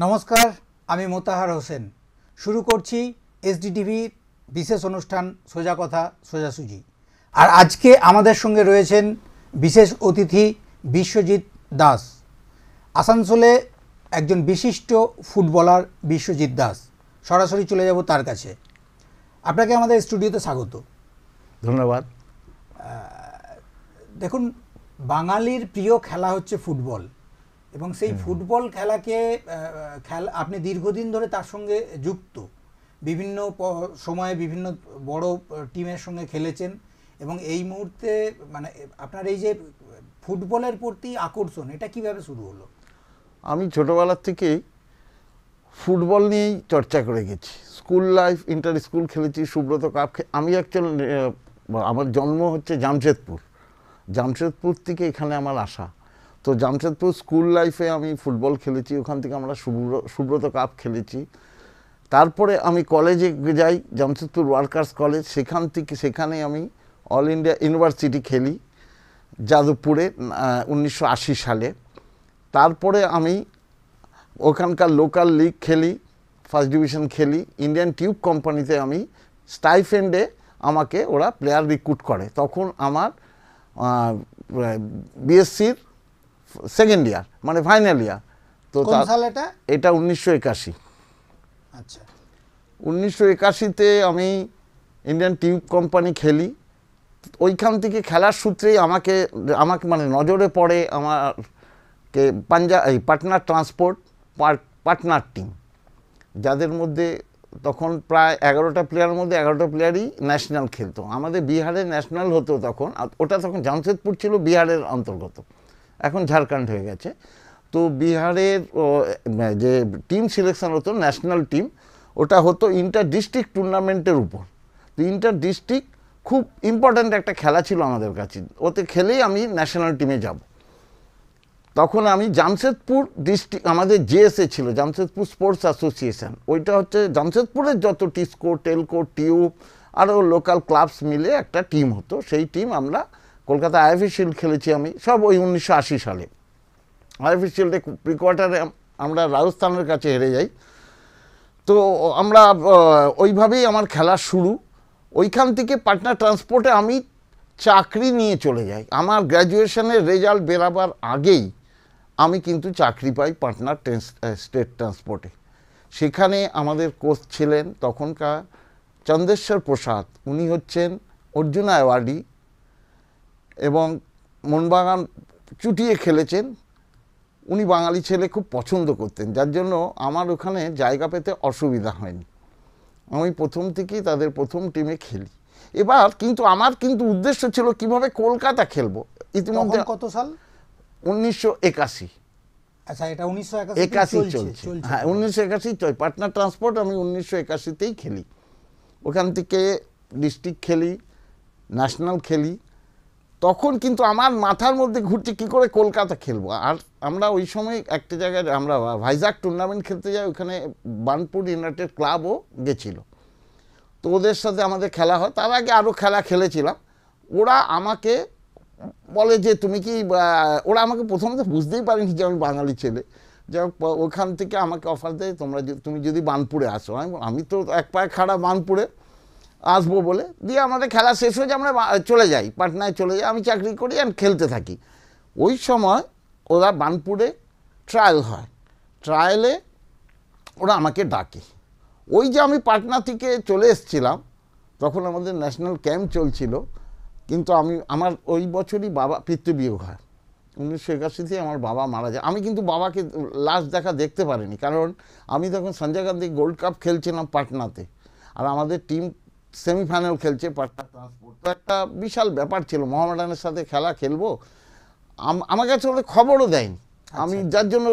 নমস্কার, আমি মোতাহার হোসেন। শুরু করছি এসডিটিভির বিশেষ অনুষ্ঠান সোজা কথা সোজাসুজি। আর আজকে আমাদের সঙ্গে রয়েছেন বিশেষ অতিথি বিশ্বজিৎ দাস। আসানসোলে একজন বিশিষ্ট ফুটবলার বিশ্বজিৎ দাস। সরাসরি চলে যাব তার কাছে। আপনাকে আমাদের স্টুডিওতে স্বাগত। ধন্যবাদ। দেখুন, বাঙালির প্রিয় খেলা হচ্ছে ফুটবল, এবং সেই ফুটবল খেলাকে আপনি দীর্ঘদিন ধরে তার সঙ্গে যুক্ত। বিভিন্ন সময়ে বিভিন্ন বড় টিমের সঙ্গে খেলেছেন, এবং এই মুহূর্তে মানে আপনার এই যে ফুটবলের প্রতি আকর্ষণ, এটা কিভাবে শুরু হলো? আমি ছোটোবেলার থেকেই ফুটবল নিয়েই চর্চা করে গেছি। স্কুল লাইফ, ইন্টার স্কুল খেলেছি, সুব্রত কাপ। আমি অ্যাকচুয়ালি আমার জন্ম হচ্ছে জামশেদপুর থেকে এখানে আমার আসা। তো জামশেদপুর স্কুল লাইফে আমি ফুটবল খেলেছি, ওখান থেকে আমরা সুব্রত কাপ খেলেছি। তারপরে আমি কলেজে যাই, জামশেদপুর ওয়ার্কার্স কলেজ। সেখানে আমি অল ইন্ডিয়া ইউনিভার্সিটি খেলি যাদবপুরে 1980 সালে। তারপরে আমি ওখানকার লোকাল লিগ খেলি, ফার্স্ট ডিভিশন খেলি। ইন্ডিয়ান টিউব কোম্পানিতে আমি স্টাইফেন্ডে আমাকে ওরা প্লেয়ার রিক্রুট করে। তখন আমার বিএসসির সেকেন্ড ইয়ার, মানে ফাইনাল ইয়ার। তো এটা 1981। আচ্ছা, 1981-তে আমি ইন্ডিয়ান টিউব কোম্পানি খেলি। ওইখান থেকে খেলার সূত্রেই আমাকে মানে নজরে পড়ে আমাকে পাটনা ট্রান্সপোর্ট পাটনার টিম, যাদের মধ্যে তখন প্রায় 11টা প্লেয়ারের মধ্যে 11টা প্লেয়ারই ন্যাশনাল খেলতো। আমাদের বিহারের ন্যাশনাল হতো তখন। ওটা তখন জামশেদপুর ছিল বিহারের অন্তর্গত, এখন ঝাড়খণ্ড হয়ে গেছে। তো বিহারের যে টিম সিলেকশন হতো, ন্যাশনাল টিম, ওটা হতো ইন্টার ডিস্ট্রিক্ট টুর্নামেন্টের উপর। তো ইন্টার ডিস্ট্রিক্ট খুব ইম্পর্ট্যান্ট একটা খেলা ছিল আমাদের কাছে। ওতে খেলেই আমি ন্যাশনাল টিমে যাব। তখন আমি জামশেদপুর ডিস্ট্রিক্ট, আমাদের জেএসএ ছিল, জামশেদপুর স্পোর্টস অ্যাসোসিয়েশন। ওইটা হচ্ছে জামশেদপুরের যত টিস্কো, টেলকো, টিউব আরও লোকাল ক্লাবস মিলে একটা টিম হতো। সেই টিম আমরা কলকাতা আইএফএ শিল্ড খেলেছি আমি, সব ওই 1980 সালে। আইএফএ শিল্ডে প্রি কোয়ার্টারে আমরা রাজস্থানের কাছে হেরে যাই। তো আমরা ওইভাবেই আমার খেলা শুরু। ওইখান থেকে পাটনা ট্রান্সপোর্টে আমি চাকরি নিয়ে চলে যাই। আমার গ্র্যাজুয়েশনের রেজাল্ট বেরাবার আগেই আমি কিন্তু চাকরি পাই পাটনা স্টেট ট্রান্সপোর্টে। সেখানে আমাদের কোচ ছিলেন তখনকার চন্দ্রেশ্বর প্রসাদ। উনি হচ্ছেন অর্জুনা অ্যাওয়ার্ডি এবং মোহনবাগান চুটিয়ে খেলেছেন। উনি বাঙালি ছেলে খুব পছন্দ করতেন, যার জন্য আমার ওখানে জায়গা পেতে অসুবিধা হয়নি। আমি প্রথম থেকেই তাদের প্রথম টিমে খেলি। এবার কিন্তু আমার উদ্দেশ্য ছিল কিভাবে কলকাতা খেলবো। ইতিমধ্যে কত সাল? 1981। আচ্ছা, এটা 1981 চলছে। হ্যাঁ, 1981 পাটনা ট্রান্সপোর্ট আমি 1981তেই খেলি। ওখান থেকে ডিস্ট্রিক্ট খেলি, ন্যাশনাল খেলি। তখন কিন্তু আমার মাথার মধ্যে ঘুরছে কী করে কলকাতা খেলবো। আর আমরা ওই সময় একটা জায়গায় আমরা ভাইজাগ টুর্নামেন্ট খেলতে যাই, ওখানে বার্নপুর ইউনাইটেড ক্লাবও গেছিলো। তো ওদের সাথে আমাদের খেলা হয়। তার আগে আরও খেলা খেলেছিলাম। ওরা আমাকে বলে যে তুমি কি, ওরা আমাকে প্রথমত বুঝতেই পারেনি যে আমি বাঙালি ছেলে। যাই হোক, ওখান থেকে আমাকে অফার দেয় তুমি যদি বার্নপুরে আসো। আমি তো এক পায়ে খাড়া বার্নপুরে আসবো বলে। দিয়ে আমাদের খেলা শেষ হয়ে যায়, আমরা চলে যাই, পাটনায় চলে যাই। আমি চাকরি করি আর খেলতে থাকি। ওই সময় ওরা বার্নপুরে ট্রায়াল হয়, ট্রায়ালে ওরা আমাকে ডাকে। ওই যে আমি পাটনা থেকে চলে এসেছিলাম, তখন আমাদের ন্যাশনাল ক্যাম্প চলছিল। কিন্তু আমার ওই বছরই বাবা পিতৃবিয়োগ হয়। 1981-তে আমার বাবা মারা যায়। আমি কিন্তু বাবাকে লাস্ট দেখতে পারিনি, কারণ আমি তখন সঞ্জয় গান্ধী গোল্ড কাপ খেলছিলাম পাটনাতে, আর আমাদের টিম সেমিফাইনাল খেলছে পাটনা ট্রান্সপোর্ট। তো একটা বিশাল ব্যাপার ছিল, মোহামেডানের সাথে খেলা খেলবো। আমার কাছে ওদের খবরও দেয়নি। আমি যার জন্য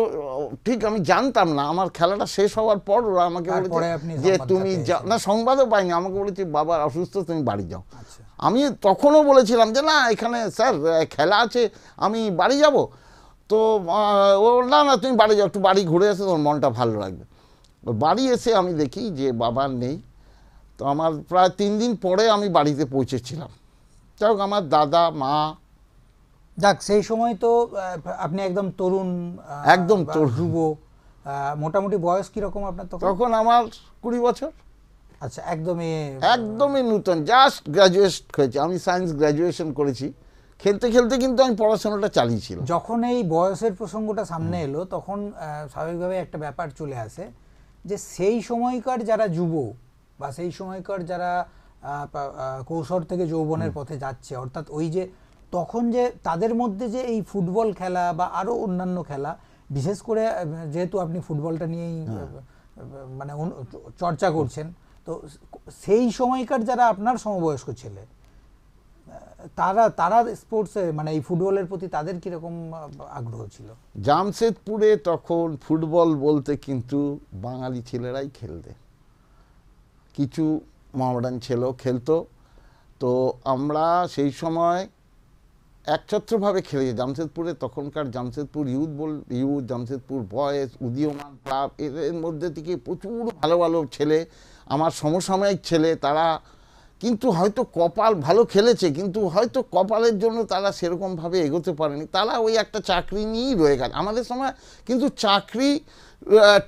ঠিক আমি জানতাম না। আমার খেলাটা শেষ হওয়ার পর ওরা আমাকে বলেছে যে তুমি না, সংবাদও পাইনি, আমাকে বলেছে বাবা অসুস্থ, তুমি বাড়ি যাও। আমি তখনও বলেছিলাম যে না, এখানে স্যার খেলা আছে, আমি বাড়ি যাব। তো ও না না, তুমি বাড়ি যাও, একটু বাড়ি ঘুরে এসে তোমার মনটা ভালো লাগবে। বাড়ি এসে আমি দেখি যে বাবা নেই। তো আমার প্রায় 3 দিন পরে আমি বাড়িতে পৌঁছেছিলাম। যাই হোক, আমার দাদা মা, যাক সেই সময় তো আপনি একদম তরুণ, একদম যুব, মোটামুটি বয়স কিরকম আপনার তখন? তখন আমার 20 বছর। আচ্ছা, একদমই একদমই নূতন, জাস্ট গ্র্যাজুয়েট হয়েছে, আমি সায়েন্স গ্র্যাজুয়েশন করেছি। খেলতে খেলতে কিন্তু আমি পড়াশোনাটা চালিয়েছিলাম। যখন এই বয়সের প্রসঙ্গটা সামনে এলো তখন স্বাভাবিকভাবে একটা ব্যাপার চলে আসে যে সেই সময়কার যারা যুব বা সেই সময়কার যারা কৈশোর থেকে যৌবনের পথে যাচ্ছে, অর্থাৎ ওই যে তখন যে তাদের মধ্যে যে এই ফুটবল খেলা বা আরও অন্যান্য খেলা, বিশেষ করে যেহেতু আপনি ফুটবলটা নিয়েই মানে চর্চা করছেন, তো সেই সময়কার যারা আপনার সমবয়স্ক ছেলে তারা তারা স্পোর্টসে মানে এই ফুটবলের প্রতি তাদের কিরকম আগ্রহ ছিল? জামশেদপুরে তখন ফুটবল বলতে কিন্তু বাঙালি ছেলেরাই খেলতে, কিছু মহামেডান ছেলেও খেলতো। তো আমরা সেই সময় একছত্রভাবে খেলেছি জামশেদপুরে। তখনকার জামশেদপুর ইউথ, জামশেদপুর বয়েজ, উদীয়মান ক্লাব, এর মধ্যে থেকে প্রচুর ভালো ভালো ছেলে, আমার সমসাময়িক ছেলে, তারা কিন্তু হয়তো কপাল ভালো খেলেছে, কিন্তু হয়তো কপালের জন্য তারা সেরকমভাবে এগোতে পারেনি। তারা ওই একটা চাকরি নিয়েই রয়ে গেছে। আমাদের সময় কিন্তু চাকরি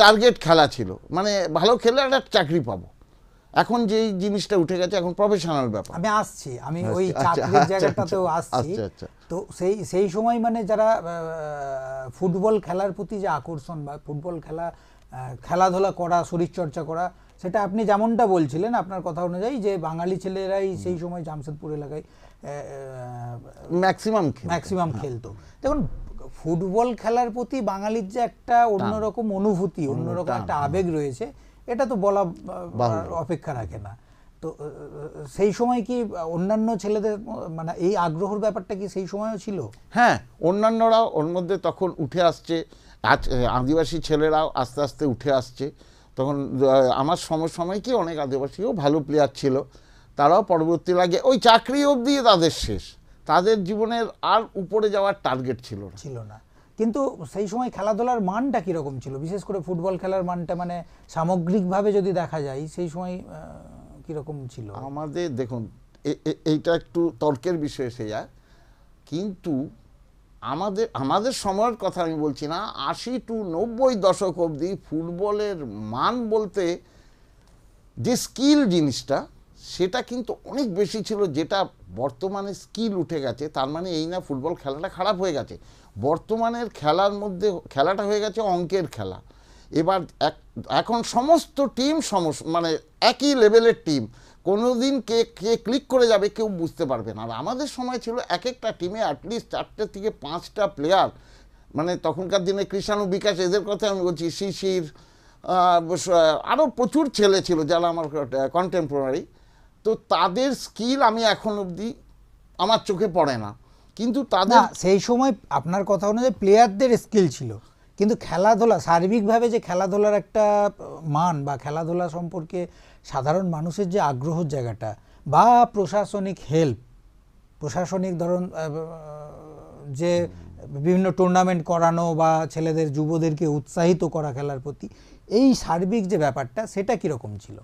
টার্গেট খেলা ছিল, মানে ভালো খেলে একটা চাকরি পাবো। এখন যেই জিনিসটা উঠে গেছে, এখন প্রফেশনাল ব্যাপার। আমি আসছি, আমি ওই চাকরির জায়গাটাতেও আসছি। তো সেই সময় মানে যারা ফুটবল খেলার প্রতি যে আকর্ষণ বা ফুটবল খেলাধুলা করা, শরীরচর্চা করা, সেটা আপনি যেমনটা বলছিলেন আপনার কথা অনুযায়ী যে বাঙালি ছেলেরাই সেই সময় জামশেদপুর এলাকায় ম্যাক্সিমাম খেলতো। দেখুন, ফুটবল খেলার প্রতি বাঙালির যে একটা অন্যরকম অনুভূতি, অন্যরকম একটা আবেগ রয়েছে, এটা তো বলা অপেক্ষা রাখে না। তো সেই সময় কি অন্যান্য ছেলেদের মানে এই আগ্রহের ব্যাপারটা কি সেই সময়ও ছিল? হ্যাঁ, অন্যান্যরাও ওর মধ্যে তখন উঠে আসছে। আদিবাসী ছেলেরাও আস্তে আস্তে উঠে আসছে। তখন আমার সময় কি অনেক আদিবাসীও ভালো প্লেয়ার ছিল, তারাও পরবর্তী লাগে ওই চাকরি অবধি তাদের শেষ, তাদের জীবনের আর উপরে যাওয়ার টার্গেট ছিল না। কিন্তু সেই সময় খেলাধুলার মানটা কীরকম ছিল, বিশেষ করে ফুটবল খেলার মানটা, মানে সামগ্রিকভাবে যদি দেখা যায় সেই সময় কীরকম ছিল? আমাদের দেখুন, এইটা একটু তর্কের বিষয় এসে যায়, কিন্তু আমাদের সময়ের কথা আমি বলছি না, 80 to 90 দশক অবধি ফুটবলের মান বলতে যে স্কিল জিনিসটা, সেটা কিন্তু অনেক বেশি ছিল। যেটা বর্তমানে স্কিল উঠে গেছে, তার মানে এই না ফুটবল খেলাটা খারাপ হয়ে গেছে। বর্তমানের খেলার মধ্যে খেলাটা হয়ে গেছে অঙ্কের খেলা। এবার এখন সমস্ত টিম মানে একই লেভেলের টিম, কোনো দিন কে ক্লিক করে যাবে কেউ বুঝতে পারবে না। আর আমাদের সময় ছিল এক একটা টিমে অ্যাটলিস্ট 4 থেকে 5টা প্লেয়ার, মানে তখনকার দিনে কৃষাণু, বিকাশ, এদের কথা আমি বলছি, শিশির, আরও প্রচুর ছেলে ছিল যারা আমার কন্টেম্পোরারি। তো তাদের স্কিল আমি এখন অবধি আমার চোখে পড়ে না, কিন্তু তাদের সেই সময় আপনার কথা অনুযায়ী প্লেয়ারদের স্কিল ছিল, কিন্তু খেলাধুলা সার্বিকভাবে যে খেলাধুলার একটা মান বা খেলাধুলা সম্পর্কে সাধারণ মানুষের যে আগ্রহের জায়গাটা বা প্রশাসনিক ধরন যে বিভিন্ন টুর্নামেন্ট করানো বা ছেলেদের যুবদেরকে উৎসাহিত করা খেলার প্রতি, এই সার্বিক যে ব্যাপারটা সেটা কীরকম ছিল?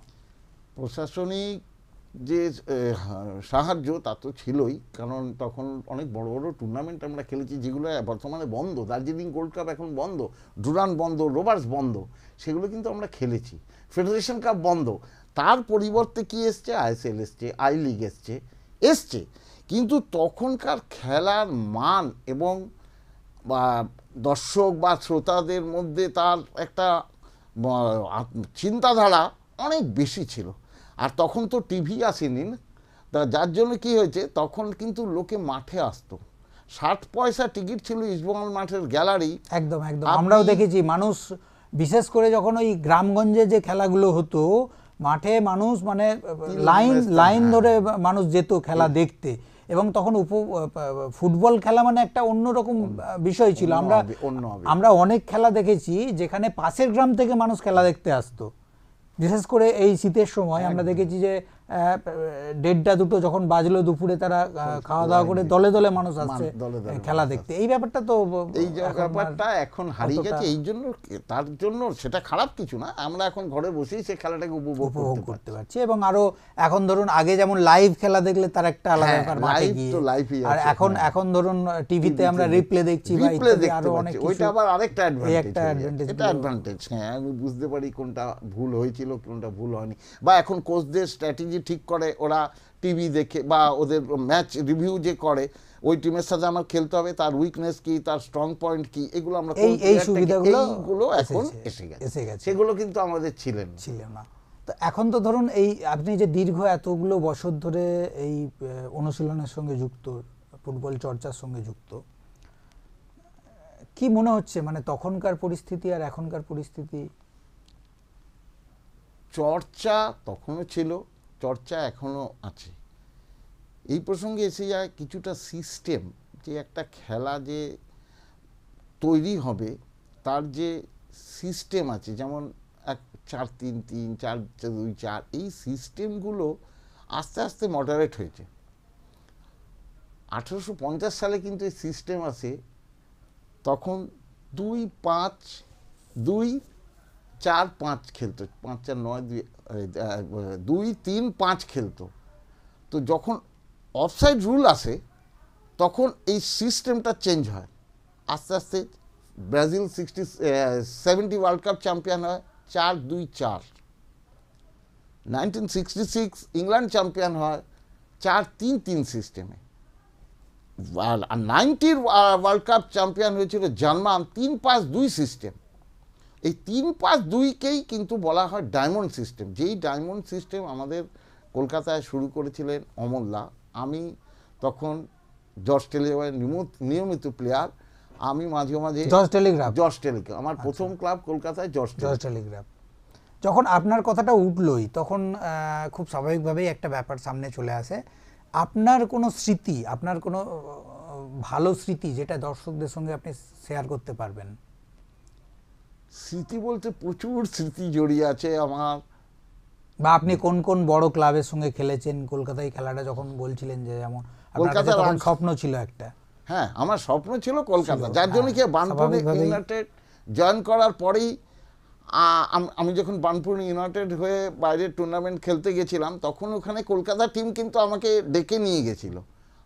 প্রশাসনিক যে সাহায্য তা তো ছিলই, কারণ তখন অনেক বড় বড় টুর্নামেন্ট আমরা খেলেছি যেগুলো বর্তমানে বন্ধ। দার্জিলিং গোল্ড কাপ এখন বন্ধ, ডুরান্ড বন্ধ, রোভার্স বন্ধ, সেগুলো কিন্তু আমরা খেলেছি। ফেডারেশন কাপ বন্ধ, তার পরিবর্তে কি এসছে, আইএসএল এসছে, আই লিগ এসছে। কিন্তু তখনকার খেলার মান এবং দর্শক বা শ্রোতাদের মধ্যে তার একটা চিন্তাধারা অনেক বেশি ছিল। আর তখন তো টিভি আসেনি না, যার জন্য কি হয়েছে, তখন কিন্তু লোকে মাঠে আসতো। 60 পয়সা টিকিট ছিল ইস্টবেঙ্গল মাঠের গ্যালারি। একদম আমরাও দেখেছি মানুষ, বিশেষ করে যখন ওই গ্রামগঞ্জে যে খেলাগুলো হতো, মাঠে মানুষ মানে লাইন ধরে মানুষ যেত খেলা দেখতে, এবং তখন ফুটবল খেলা মানে একটা অন্যরকম বিষয় ছিল। আমরা অনেক খেলা দেখেছি যেখানে পাশের গ্রাম থেকে মানুষ খেলা দেখতে আসতো। বিশেষ করে এই শীতের সময় আমরা দেখেছি যে 1:30 2টো যখন বাজলো দুপুরে তারা খাওয়া দাওয়া করে দলে দলে মানুষ আসছে খেলা দেখতে। এই ব্যাপারটা তো এই ব্যাপারটা এখন হারিয়ে গেছে। এই জন্য তার জন্য সেটা খারাপ কিছু না, আমরা এখন ঘরে বসেই সে খেলাটাকে উপভোগ করতে পারছি। এবং আরো এখন ধরুন আগে যেমন লাইভ খেলা দেখলে তার একটা আলাদা ব্যাপার মাঠে গিয়ে, আর এখন ধরুন টিভিতে আমরা রিপ্লে দেখছি বা ইত্যাদি আরো অনেক কিছু, ওইটা আবার আরেকটা অ্যাডভান্টেজ। এটা অ্যাডভান্টেজ, হ্যাঁ আমি বুঝতে পারি কোনটা ভুল হয়েছিল কোনটা ভুল হয়নি। বা এখন কোচদের স্ট্র্যাটেজি ঠিক করে ওরা টিভি দেখে বা ওদের ম্যাচ রিভিউ যে করে, ওই টিমের সাথে আমার খেলতে হবে, তার উইকনেস কি, তার স্ট্রং পয়েন্ট কি, এগুলো আমরা এই সুবিধাগুলো এখন এসে গেছে। সেগুলো কিন্তু আমাদের ছিল না। তো এখন তো ধরুন এই আপনি যে দীর্ঘ এতগুলো বছর ধরে এই অনুশীলনের সঙ্গে যুক্ত, ফুটবল চর্চার সঙ্গে যুক্ত, কি মনে হচ্ছে মানে তখনকার পরিস্থিতি আর এখনকার পরিস্থিতি? চর্চা তখনও ছিল, চর্চা এখনো আছে। এই প্রসঙ্গে এসে যায় কিছুটা সিস্টেম, যে একটা খেলা যে তৈরি হবে তার যে সিস্টেম আছে, যেমন 4-3-3, 4-2-4, এই সিস্টেমগুলো আস্তে আস্তে মডারেট হয়েছে। 1850 সালে কিন্তু এই সিস্টেম আসে, তখন 2-5-2-4-5 খেলতো, 5-4-9, 2-3-5 খেলতো। তো যখন অফসাইড রুল আসে তখন এই সিস্টেমটা চেঞ্জ হয় আস্তে আস্তে। ব্রাজিল 70 ওয়ার্ল্ড কাপ চ্যাম্পিয়ন হয় 4-2-4। 1966 ইংল্যান্ড চ্যাম্পিয়ন হয় 4-3-3 সিস্টেমে। আর 90 ওয়ার্ল্ড কাপ চ্যাম্পিয়ন হয়েছিল জার্মান 3-5-2 সিস্টেম। এই 3-5-2কেই কিন্তু বলা হয় ডায়মন্ড সিস্টেম। যেই ডায়মন্ড সিস্টেম আমাদের কলকাতায় শুরু করেছিলেন অমলদা। আমি তখন জর্জ টেলিগ্রাফের নিয়মিত প্লেয়ার। আমি মাঝে মাঝে জর্জ টেলিগ্রাফ আমার প্রথম ক্লাব কলকাতায় জর্জ টেলিগ্রাফ। যখন আপনার কথাটা উঠলই তখন খুব স্বাভাবিকভাবেই একটা ব্যাপার সামনে চলে আসে, আপনার কোনো স্মৃতি, আপনার কোনো ভালো স্মৃতি যেটা দর্শকদের সঙ্গে আপনি শেয়ার করতে পারবেন? স্মৃতি বলতে প্রচুর স্মৃতি জড়িয়ে আছে আমার। বা আপনি কোন কোন বড় ক্লাবের সঙ্গে খেলেছেন? কলকাতায় খেলাটা যখন বলছিলেন যে যেমন কলকাতার স্বপ্ন ছিল একটা। হ্যাঁ, আমার স্বপ্ন ছিল কলকাতা, যার জন্য কি বানপুর ইউনাইটেড জয়েন করার পরেই আমি যখন বানপুর ইউনাইটেড হয়ে বাইরে টুর্নামেন্ট খেলতে গেছিলাম তখন ওখানে কলকাতা টিম কিন্তু আমাকে ডেকে নিয়ে গেছিল।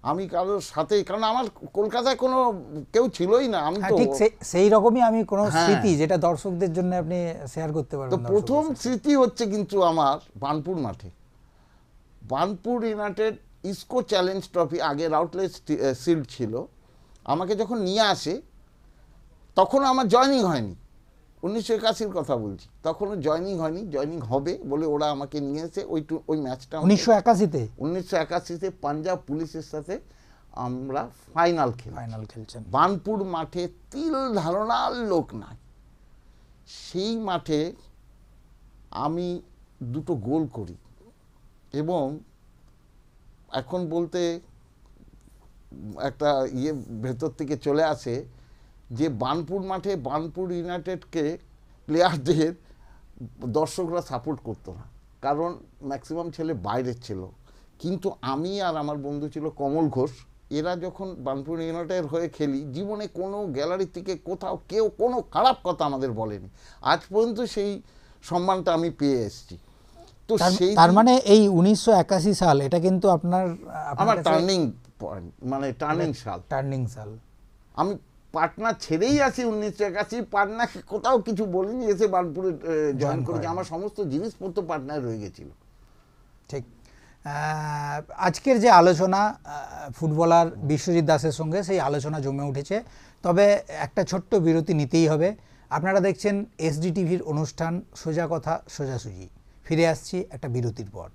আমি কারোর সাথে, কারণ আমার কলকাতায় কোনো কেউ ছিলই না। আমি তো ঠিক সেই রকমই আমি কোনো স্মৃতি যেটা দর্শকদের জন্য আপনি শেয়ার করতে পারবেন। তো প্রথম স্মৃতি হচ্ছে কিন্তু আমার বানপুর মাঠে, বানপুর ইউনাইটেড ইসকো চ্যালেঞ্জ ট্রফি, আগে রাউটলেস শিল্ড ছিল, আমাকে যখন নিয়ে আসে তখন আমার জয়েনিং হয়নি। 1981 কথা বলছি, তখনও জয়েনিং হয়নি। জয়েনিং হবে বলে ওরা আমাকে নিয়ে এসে ওই ম্যাচটা 1981-তে পাঞ্জাব পুলিশের সাথে আমরা ফাইনাল খেলছেন। বানপুর মাঠে তিল ধারণার লোক নাই। সেই মাঠে আমি 2টো গোল করি এবং এখন বলতে একটা ভেতর থেকে চলে আসে যে বানপুর মাঠে বানপুর ইউনাইটেডকে প্লেয়ারদের দর্শকরা সাপোর্ট করতো না, কারণ ম্যাক্সিমাম ছেলে বাইরের ছিল। কিন্তু আমি আর আমার বন্ধু ছিল কমল ঘোষ, এরা যখন বানপুর ইউনাইটেড হয়ে খেলি, জীবনে কোনো গ্যালারি থেকে কোথাও কেউ কোনো খারাপ কথা আমাদের বলেনি। আজ পর্যন্ত সেই সম্মানটা আমি পেয়ে এসেছি। তো তার মানে এই 1981 সাল এটা কিন্তু আমার টার্নিং পয়েন্ট, মানে টার্নিং সাল। আমি পাটনা ছেড়েই আসি 1981। পাটনাকে কোথাও কিছু বলিনি, এসে বানপুরে জয়েন করেছি। আমার সমস্ত জিনিসপত্র পাটনায় রয়ে গেছিল। ঠিক। আজকের যে আলোচনা ফুটবলার বিশ্বজিৎ দাসের সঙ্গে, সেই আলোচনা জমে উঠেছে। তবে একটা ছোট্ট বিরতি নিতেই হবে। আপনারা দেখছেন এসডিটিভির অনুষ্ঠান সোজা কথা সোজাসুজি। ফিরে আসছি একটা বিরতির পর।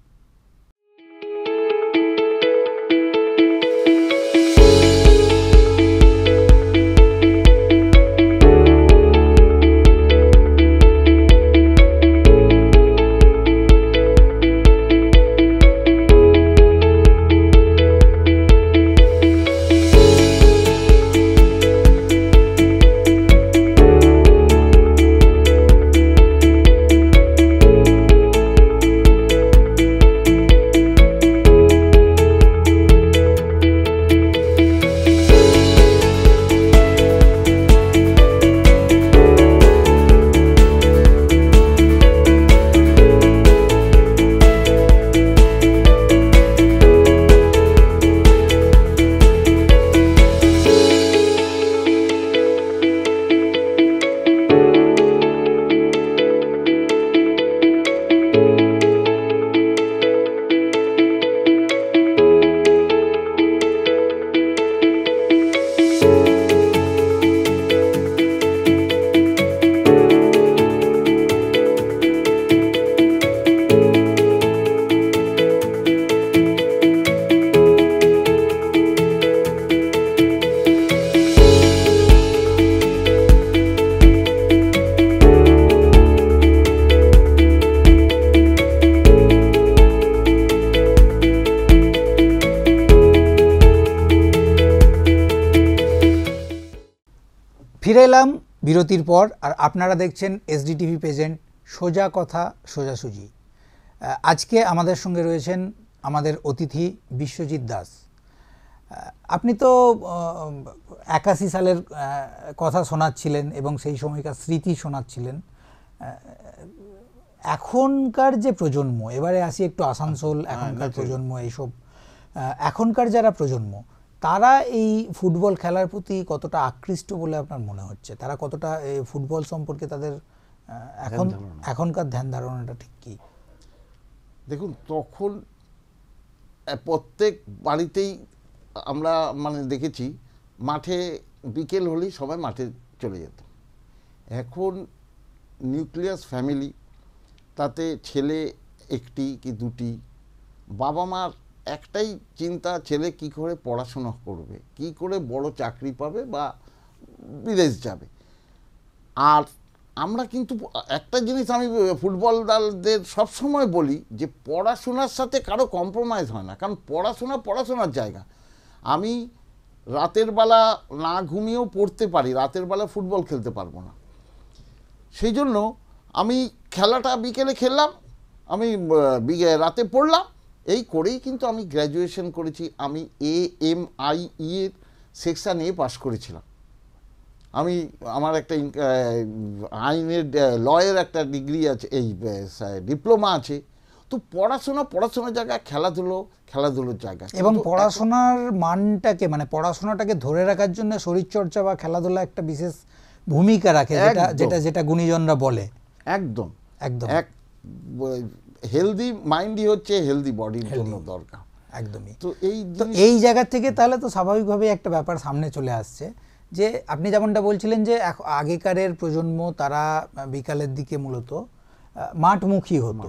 ফিরে এলাম বিরতির পর, আর আপনারা দেখছেন এসডিটিভি প্রেজেন্ট সোজা কথা সোজাসুজি। আজকে আমাদের সঙ্গে রয়েছেন আমাদের অতিথি বিশ্বজিৎ দাস। আপনি তো 81 সালের কথা শোনাচ্ছিলেন এবং সেই সময়কার স্মৃতি শোনাচ্ছিলেন। এখনকার যে প্রজন্ম, এবারে আসি একটু আসানসোল, এখনকার প্রজন্ম, এইসব এখনকার যারা প্রজন্ম, তারা এই ফুটবল খেলার প্রতি কতটা আকৃষ্ট বলে আপনার মনে হচ্ছে? তারা কতটা এই ফুটবল সম্পর্কে তাদের এখনকার ধ্যান ধারণাটা ঠিক কি? দেখুন, তখন প্রত্যেক বাড়িতেই আমরা মানে দেখেছি মাঠে বিকেল হলেই সবাই মাঠে চলে যেত। এখন নিউক্লিয়াস ফ্যামিলি, তাতে ছেলে একটি কি দুটি, বাবা মার একটাই চিন্তা, ছেলে কি করে পড়াশোনা করবে, কি করে বড় চাকরি পাবে বা বিদেশ যাবে। আর আমরা কিন্তু একটা জিনিস আমি ফুটবল দলদের সবসময় বলি যে পড়াশোনার সাথে কারো কম্প্রোমাইজ হয় না, কারণ পড়াশোনার জায়গা। আমি রাতের বেলা না ঘুমিয়েও পড়তে পারি, রাতের বেলা ফুটবল খেলতে পারবো না। সেই জন্য আমি খেলাটা বিকেলে খেললাম, আমি রাতে পড়লাম, এই করেই কিন্তু আমি গ্র্যাজুয়েশন করেছি। আমি AMIE এর সেকশন A পাস করেছিলাম। আমি আমার একটা আইনের লয়ের একটা ডিগ্রি আছে, এই ডিপ্লোমা আছে। তো পড়াশোনার জায়গায়, খেলাধুলোর জায়গায়, এবং পড়াশোনার মানটাকে মানে পড়াশোনাটাকে ধরে রাখার জন্য শরীরচর্চা বা খেলাধুলা একটা বিশেষ ভূমিকা রাখে, যেটা গুণীজনরা বলে। একদম একদম এক হেলদি মাইন্ডই হচ্ছে হেলদি বডির জন্য দরকার। একদমই। তো এই জায়গা থেকে তাহলে তো স্বাভাবিকভাবে একটা ব্যাপার সামনে চলে আসছে যে আপনি যেমনটা বলছিলেন যে আগেকারের প্রজন্ম তারা বিকালের দিকে মূলত মাঠমুখী হতো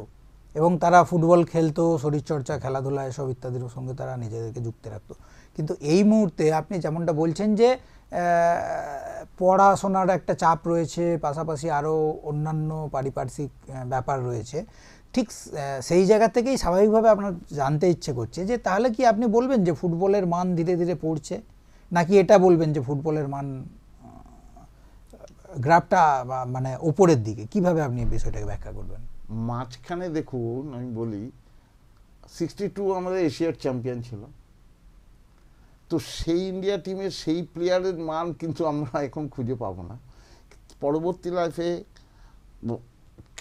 এবং তারা ফুটবল খেলতো, শরীরচর্চা, খেলাধুলা এসব ইত্যাদির সঙ্গে তারা নিজেদেরকে যুক্ত রাখতো। কিন্তু এই মুহূর্তে আপনি যেমনটা বলছেন যে পড়াশোনার একটা চাপ রয়েছে, পাশাপাশি আরও অন্যান্য পারিপার্শ্বিক ব্যাপার রয়েছে, ঠিক সেই জায়গা থেকেই স্বাভাবিকভাবে আপনার জানতে ইচ্ছে করছে যে তাহলে কি আপনি বলবেন যে ফুটবলের মান ধীরে ধীরে পড়ছে, নাকি এটা বলবেন যে ফুটবলের মান গ্রাফটা মানে উপরের দিকে? কিভাবে আপনি বিষয়টাকে ব্যাখ্যা করবেন? মাঝখানে দেখুন, আমি বলি 62 আমাদের এশিয়ার চ্যাম্পিয়ন ছিল। তো সেই ইন্ডিয়া টিমের সেই প্লেয়ারের মান কিন্তু আমরা এখন খুঁজে পাবো না। পরবর্তী লাইফে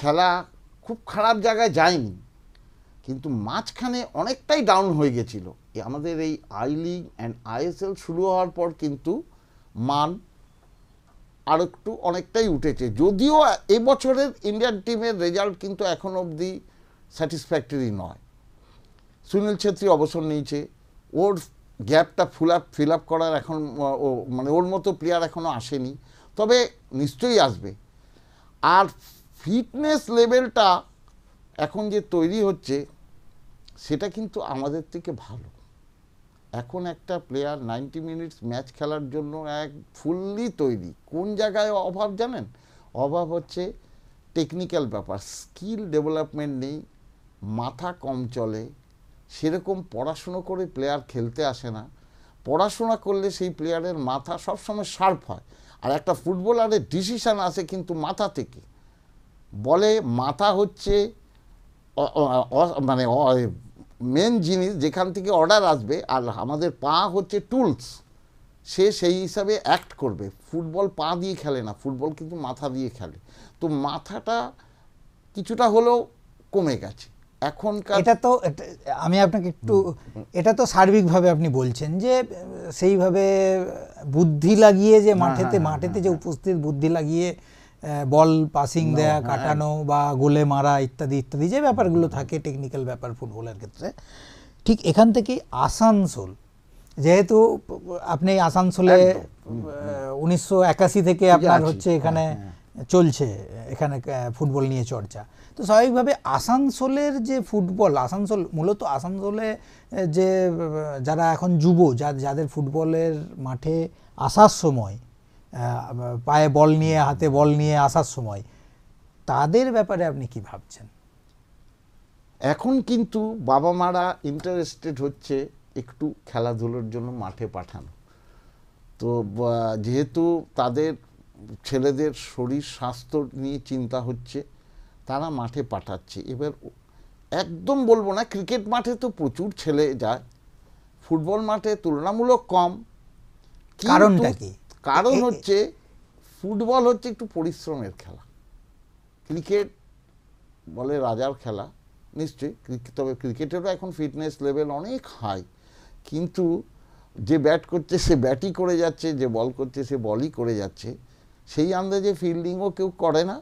খেলা খুব খারাপ জায়গায় যায়নি, কিন্তু মাঝখানে অনেকটাই ডাউন হয়ে গেছিল। আমাদের এই আই লিগ অ্যান্ড ISL শুরু হওয়ার পর কিন্তু মান আর একটু অনেকটাই উঠেছে। যদিও এবছরের ইন্ডিয়ান টিমের রেজাল্ট কিন্তু এখন অবধি স্যাটিসফ্যাক্টরি নয়। সুনীল ছেত্রী অবসর নিয়েছে, ওর গ্যাপটা ফিল আপ করার এখন মানে ওর মতো প্লেয়ার এখনও আসেনি, তবে নিশ্চয়ই আসবে। আর ফিটনেস লেভেলটা এখন যে তৈরি হচ্ছে সেটা কিন্তু আমাদের থেকে ভালো। এখন একটা প্লেয়ার 90 মিনিটস ম্যাচ খেলার জন্য এক ফুললি তৈরি। কোন জায়গায় অভাব জানেন? অভাব হচ্ছে টেকনিক্যাল ব্যাপার, স্কিল ডেভেলপমেন্ট নেই, মাথা কম চলে, সেরকম পড়াশুনো করে প্লেয়ার খেলতে আসে না। পড়াশোনা করলে সেই প্লেয়ারের মাথা সবসময় শার্প হয়। আর একটা ফুটবলারের ডিসিশান আসে কিন্তু মাথা থেকে। বলে মাথা হচ্ছে মানে মেন জিনিস, যেখান থেকে অর্ডার আসবে, আর আমাদের পা হচ্ছে টুলস। সে সেই হিসাবে অ্যাক্ট করবে। ফুটবল পা দিয়ে খেলে না, ফুটবল কিন্তু মাথা দিয়ে খেলে। তো মাথাটা কিছুটা হলেও কমে গেছে এখনকার। এটা তো আমি আপনাকে একটু, এটা তো সার্বিকভাবে আপনি বলছেন যে সেইভাবে বুদ্ধি লাগিয়ে যে মাঠেতে যে উপস্থিত বুদ্ধি লাগিয়ে বল পাসিং দেয়া, কাটানো বা গোলে মারা ইত্যাদি ইত্যাদি যে ব্যাপারগুলো থাকে টেকনিক্যাল ব্যাপার ফুটবলের ক্ষেত্রে, ঠিক এখান থেকেই আসানসোল, যেহেতু আপনি আসানসোলে 1981 থেকে আপনার হচ্ছে এখানে চলছে, এখানে ফুটবল নিয়ে চর্চা, তো স্বাভাবিকভাবে আসানসোলের যে ফুটবল, আসানসোল মূলত আসানসোলে যে যারা এখন যুব, যাদের ফুটবলের মাঠে আসার সময়, পায়ে বল নিয়ে, হাতে বল নিয়ে আসার সময়, তাদের ব্যাপারে আপনি কি ভাবছেন? এখন কিন্তু বাবা মারা ইন্টারেস্টেড হচ্ছে একটু খেলাধুলোর জন্য মাঠে পাঠানো। তো যেহেতু তাদের ছেলেদের শরীর স্বাস্থ্য নিয়ে চিন্তা হচ্ছে, তারা মাঠে পাঠাচ্ছে। এবার একদম বলবো না, ক্রিকেট মাঠে তো প্রচুর ছেলে যায়, ফুটবল মাঠে তুলনামূলক কম। কারণটা কি? কারণ হচ্ছে ফুটবল হচ্ছে একটু পরিশ্রমের খেলা, ক্রিকেট বলে রাজার খেলা নিশ্চয়ই, তবে ক্রিকেটেরও এখন ফিটনেস লেভেল অনেক হাই, কিন্তু যে ব্যাট করছে সে ব্যাটই করে যাচ্ছে, যে বল করছে সে বলই করে যাচ্ছে, সেই আন্দাজে ফিল্ডিংও কেউ করে না,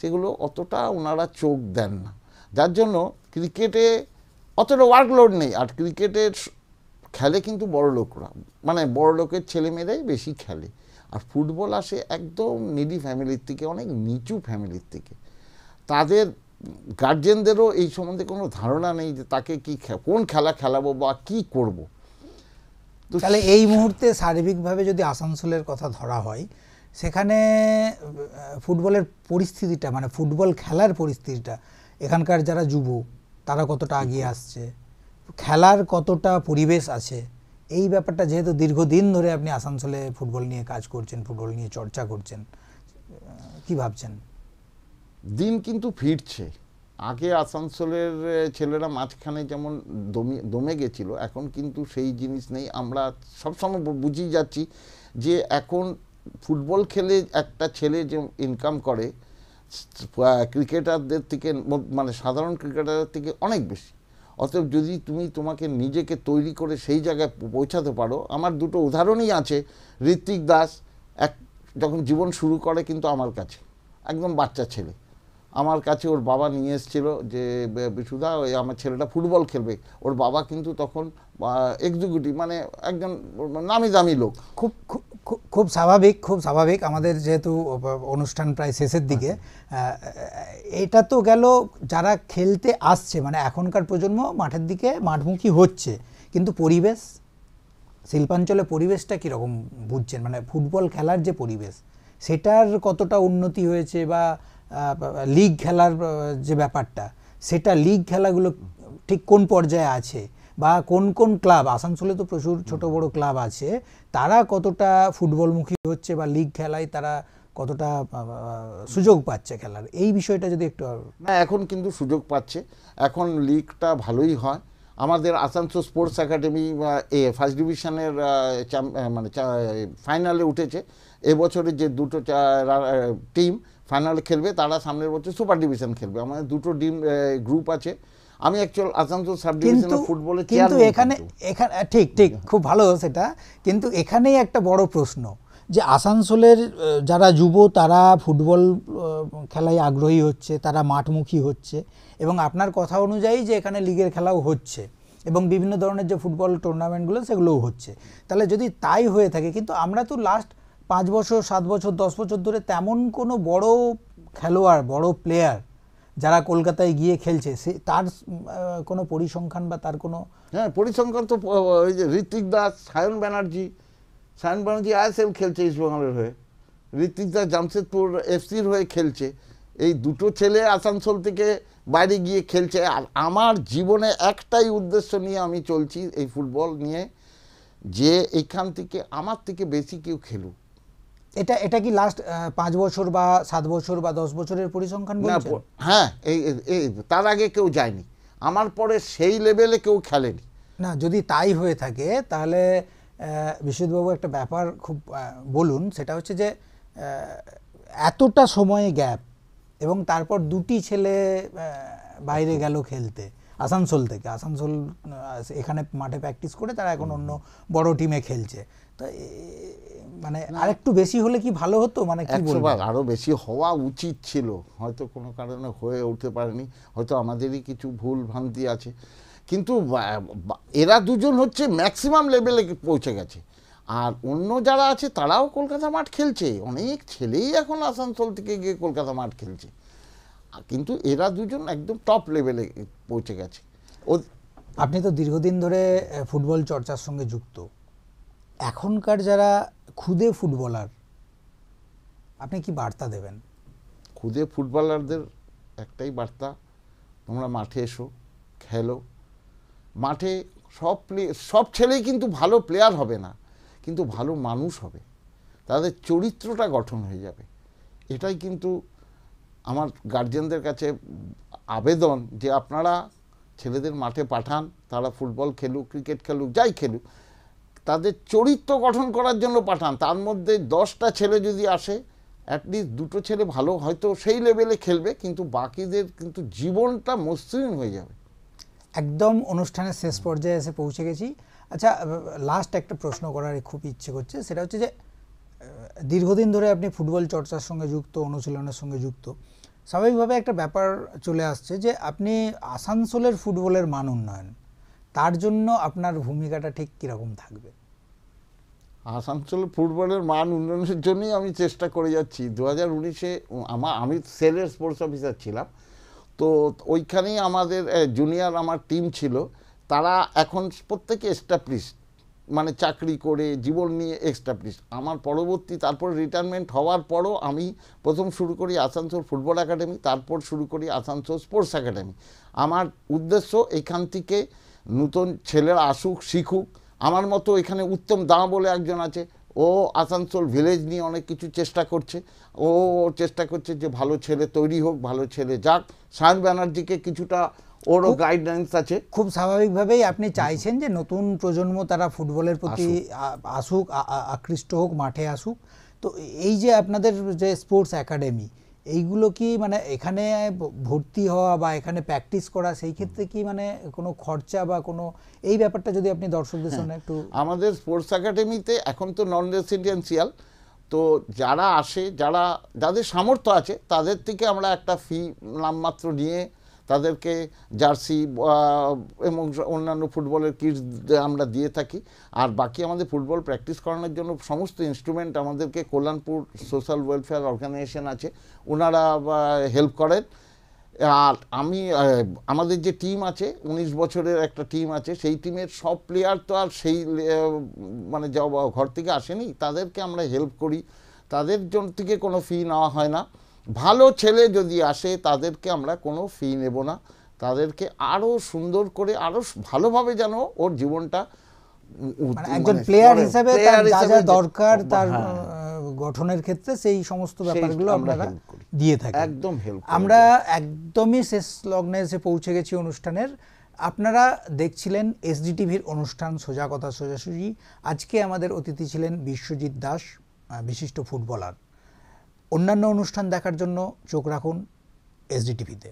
সেগুলো অতটা ওনারা চোখ দেন না, যার জন্য ক্রিকেটে অতটা ওয়ার্কলোড নেই। আর ক্রিকেটের খেলে কিন্তু বড় লোকরা, মানে বড় লোকের ছেলেমেয়েরাই বেশি খেলে, আর ফুটবল আসে একদম নিডি ফ্যামিলির থেকে, অনেক নিচু ফ্যামিলির থেকে, তাদের গার্জেনদেরও এই সম্বন্ধে কোনো ধারণা নেই যে তাকে কি কোন খেলা খেলাবো বা কি করব। তাহলে এই মুহূর্তে সার্বিকভাবে যদি আসানসোলের কথা ধরা হয়, সেখানে ফুটবলের পরিস্থিতিটা, মানে ফুটবল খেলার পরিস্থিতিটা, এখানকার যারা যুব তারা কতটা এগিয়ে আসছে, খেলার কতটা পরিবেশ আছে, এই ব্যাপারটা যেহেতু দীর্ঘদিন ধরে আপনি আসানসোলে ফুটবল নিয়ে কাজ করছেন, ফুটবল নিয়ে চর্চা করছেন, কি ভাবছেন? দিন কিন্তু ফিরছে। আগে আসানসোলের ছেলেরা মাঝখানে যেমন দমে গেছিল, এখন কিন্তু সেই জিনিস নেই। আমরা সবসময় বুঝিয়ে যাচ্ছি যে এখন ফুটবল খেলে একটা ছেলে যে ইনকাম করে ক্রিকেটারদের থেকে, মানে সাধারণ ক্রিকেটারদের থেকে অনেক বেশি। অতএব যদি তুমি তোমাকে নিজেকে তৈরি করে সেই জায়গায় পৌঁছাতে পারো, আমার দুটো উদাহরণই আছে। ঋত্বিক দাস যখন জীবন শুরু করে কিন্তু আমার কাছে একদম বাচ্চা ছেলে, আমার কাছে ওর বাবা নিয়ে এসেছিল যে বিশুদা ওই আমার ছেলেটা ফুটবল খেলবে। ওর বাবা কিন্তু তখন এক্সিকিউটিভ, মানে একজন নামি দামি লোক। খুব স্বাভাবিক, খুব স্বাভাবিক। আমাদের যেহেতু অনুষ্ঠান প্রায় শেষের দিকে, এটা তো গেল যারা খেলতে আসছে, মানে এখনকার প্রজন্ম মাঠের দিকে মাঠমুখী হচ্ছে, কিন্তু পরিবেশ, শিল্পাঞ্চলে পরিবেশটা কীরকম বুঝছেন? মানে ফুটবল খেলার যে পরিবেশ, সেটার কতটা উন্নতি হয়েছে, বা লিগ খেলার যে ব্যাপারটা, সেটা লিগ খেলাগুলো ঠিক কোন পর্যায়ে আছে, বা কোন কোন ক্লাব, আসানসোলে তো প্রচুর ছোট বড় ক্লাব আছে, তারা কতটা ফুটবলমুখী হচ্ছে, বা লিগ খেলায় তারা কতটা সুযোগ পাচ্ছে খেলার, এই বিষয়টা যদি একটু। না, এখন কিন্তু সুযোগ পাচ্ছে, এখন লিগটা ভালোই হয়। আমাদের আসানসোল স্পোর্টস একাডেমি ফার্স্ট ডিভিশনের মানে ফাইনালে উঠেছে। এবছরে যে দুটো টিম ফাইনালে খেলবে, তারা সামনের বছর সুপার ডিভিশন খেলবে। আমাদের দুটো গ্রুপ আছে। আমি অ্যাকচুয়াল আসানসোল সাব ডিভিশনের ফুটবলে, কিন্তু এখানে ঠিক ঠিক খুব ভালো সেটা, কিন্তু এখানেই একটা বড় প্রশ্ন, যে আসানসোলের যারা যুব তারা ফুটবল খেলায় আগ্রহী হচ্ছে, তারা মাঠমুখী হচ্ছে, এবং আপনার কথা অনুযায়ী যে এখানে লিগের খেলাও হচ্ছে, এবং বিভিন্ন ধরনের যে ফুটবল টুর্নামেন্টগুলো সেগুলোও হচ্ছে। তাহলে যদি তাই হয়ে থাকে, কিন্তু আমরা তো লাস্ট 5 বছর 7 বছর 10 বছর ধরে তেমন কোনো বড় খেলোয়াড়, বড় প্লেয়ার যারা কলকাতায় গিয়ে খেলছে, সে তার কোনো পরিসংখ্যান বা তার কোনো, হ্যাঁ পরিসংখ্যান তো ওই যে ঋত্বিক দাস, সায়ন ব্যানার্জি আইএসএল খেলছে ইস্টবেঙ্গলের হয়ে, ঋত্বিক দাস জামশেদপুর এফসির হয়ে খেলছে। এই দুটো ছেলে আসানসোল থেকে বাইরে গিয়ে খেলছে। আর আমার জীবনে একটাই উদ্দেশ্য নিয়ে আমি চলছি এই ফুটবল নিয়ে, যে এইখান থেকে আমার থেকে বেশি কেউ খেলুক। এটা কি লাস্ট 5 বছর বা 7 বছর বা 10 বছরের পরিসংখ্যান বলছেন? হ্যাঁ, এই তার আগে কেউ যায়নি, আমার পরে সেই লেভেলে কেউ খেলেনি। না, যদি তাই হয়ে থাকে তাহলে বিশ্বজিৎবাবু একটা ব্যাপার খুব বলুন, সেটা হচ্ছে যে এতটা সময়ে গ্যাপ, এবং তারপর দুটি ছেলে বাইরে গেল খেলতে আসানসোল থেকে, আসানসোল এখানে মাঠে প্র্যাকটিস করে তারা এখন অন্য বড় টিমে খেলছে। তো মানে আরেকটু বেশি হলে কি ভালো হতো? মানে কি বলবো, আরো বেশি হওয়া উচিত ছিল, হয়তো কোনো কারণে হয়ে উঠতে পারেনি, হয়তো আমাদেরই কিছু ভুল ভ্রান্তি আছে, কিন্তু এরা দুজন হচ্ছে ম্যাক্সিমাম লেভেলে পৌঁছে গেছে। আর অন্য যারা আছে তারাও কলকাতা মাঠ খেলছে, অনেক ছেলেই এখন আসানসোল থেকে গিয়ে কলকাতা মাঠ খেলছে, কিন্তু এরা দুজন একদম টপ লেভেলে পৌঁছে গেছে। আপনি তো দীর্ঘদিন ধরে ফুটবল চর্চার সঙ্গে যুক্ত, এখনকার যারা খুদে ফুটবলার, আপনি কি বার্তা দেবেন? খুদে ফুটবলারদের একটাই বার্তা, তোমরা মাঠে এসো, খেলো। মাঠে সব ছেলেই কিন্তু ভালো প্লেয়ার হবে না, কিন্তু ভালো মানুষ হবে। তাদের চরিত্রটা গঠন হয়ে যাবে। এটাই কিন্তু আমার গার্জিয়ানদের কাছে আবেদন যে আপনারা ছেলেদের মাঠে পাঠান, তারা ফুটবল খেলুক, ক্রিকেট খেলুক, যাই খেলুক, তাদের চরিত্র গঠন করার জন্য পাঠান। তার মধ্যে 10টা ছেলে যদি আসে, অ্যাটলিস্ট 2টো ছেলে ভালো হয়তো সেই লেভেলে খেলবে, কিন্তু বাকিদের কিন্তু জীবনটা মসৃণ হয়ে যাবে। একদম অনুষ্ঠানের শেষ পর্যায়ে এসে পৌঁছে গেছি। আচ্ছা, লাস্ট একটা প্রশ্ন করার খুব ইচ্ছে করছে, সেটা হচ্ছে যে দীর্ঘদিন ধরে আপনি ফুটবল চর্চার সঙ্গে যুক্ত, অনুশীলনের সঙ্গে যুক্ত, স্বাভাবিকভাবে একটা ব্যাপার চলে আসছে যে আপনি আসানসোলের ফুটবলের মান উন্নয়ন, তার জন্য আপনার ভূমিকাটা ঠিক কীরকম থাকবে? আসানসোল ফুটবলের মান উন্নয়নের জন্যই আমি চেষ্টা করে যাচ্ছি। 2019-এ আমি সেলের স্পোর্টস অফিসার ছিলাম, তো ওইখানেই আমাদের জুনিয়র আমার টিম ছিল। তারা এখন প্রত্যেকে এস্টাবলিশ, মানে চাকরি করে জীবন নিয়ে এস্টাবলিশ। আমার পরবর্তী তারপর রিটায়ারমেন্ট হওয়ার পরও আমি প্রথম শুরু করি আসানসোল ফুটবল একাডেমি, তারপর শুরু করি আসানসোল স্পোর্টস একাডেমি। আমার উদ্দেশ্য এখান থেকে নতুন ছেলেরা আসুক, শিখুক। আমার মতো এখানে উত্তম দা বলে একজন আছে, ও আসানসোল ভিলেজ নিয়ে অনেক কিছু চেষ্টা করছে। ও চেষ্টা করছে যে ভালো ছেলে তৈরি হোক, ভালো ছেলে যাক। সায়ন ব্যানার্জিকে কিছুটা ওরও গাইডলাইন্স আছে। খুব স্বাভাবিকভাবেই আপনি চাইছেন যে নতুন প্রজন্ম তারা ফুটবলের প্রতি আসুক, আকৃষ্ট হোক, মাঠে আসুক। তো এই যে আপনাদের যে স্পোর্টস একাডেমি, এইগুলো কি মানে এখানে ভর্তি হওয়া বা এখানে প্র্যাকটিস করা, সেই ক্ষেত্রে কি মানে কোনো খরচা বা কোনো এই ব্যাপারটা যদি আপনি দর্শকদের সামনে একটু। আমাদের স্পোর্টস একাডেমিতে এখন তো নন রেসিডেন্সিয়াল, তো যারা আসে, যাদের সামর্থ্য আছে তাদের থেকে আমরা একটা ফি নামমাত্র নিয়ে তাদেরকে জার্সি এবং অন্যান্য ফুটবলের কিটস আমরা দিয়ে থাকি। আর বাকি আমাদের ফুটবল প্র্যাকটিস করানোর জন্য সমস্ত ইনস্ট্রুমেন্ট আমাদেরকে কল্যাণপুর সোশ্যাল ওয়েলফেয়ার অর্গানাইজেশন আছে, ওনারা হেল্প করেন। আর আমি আমাদের যে টিম আছে, 19 বছরের একটা টিম আছে, সেই টিমের সব প্লেয়ার তো আর সেই মানে ঘর থেকে আসেনি, তাদেরকে আমরা হেল্প করি। তাদের জন্য থেকে কোনো ফি নেওয়া হয় না। ভালো ছেলে যদি আসে তাদেরকে আমরা কোনো ফি নেব না, তাদেরকে আরও সুন্দর করে আরও ভালোভাবে যেন ওর জীবনটা একজন প্লেয়ার হিসেবে তার যা যা দরকার তার গঠনের ক্ষেত্রে সেই সমস্ত ব্যাপারগুলো আমরা দিয়ে থাকি। একদম হেল্প। আমরা একদমই শেষ লগ্নে এসে পৌঁছে গেছি অনুষ্ঠানের। আপনারা দেখছিলেন এসডিটিভির অনুষ্ঠান সোজা কথা সোজাসুজি। আজকে আমাদের অতিথি ছিলেন বিশ্বজিৎ দাস, বিশিষ্ট ফুটবলার। অন্যান্য অনুষ্ঠান দেখার জন্য চোখ রাখুন এসডিটিভিতে।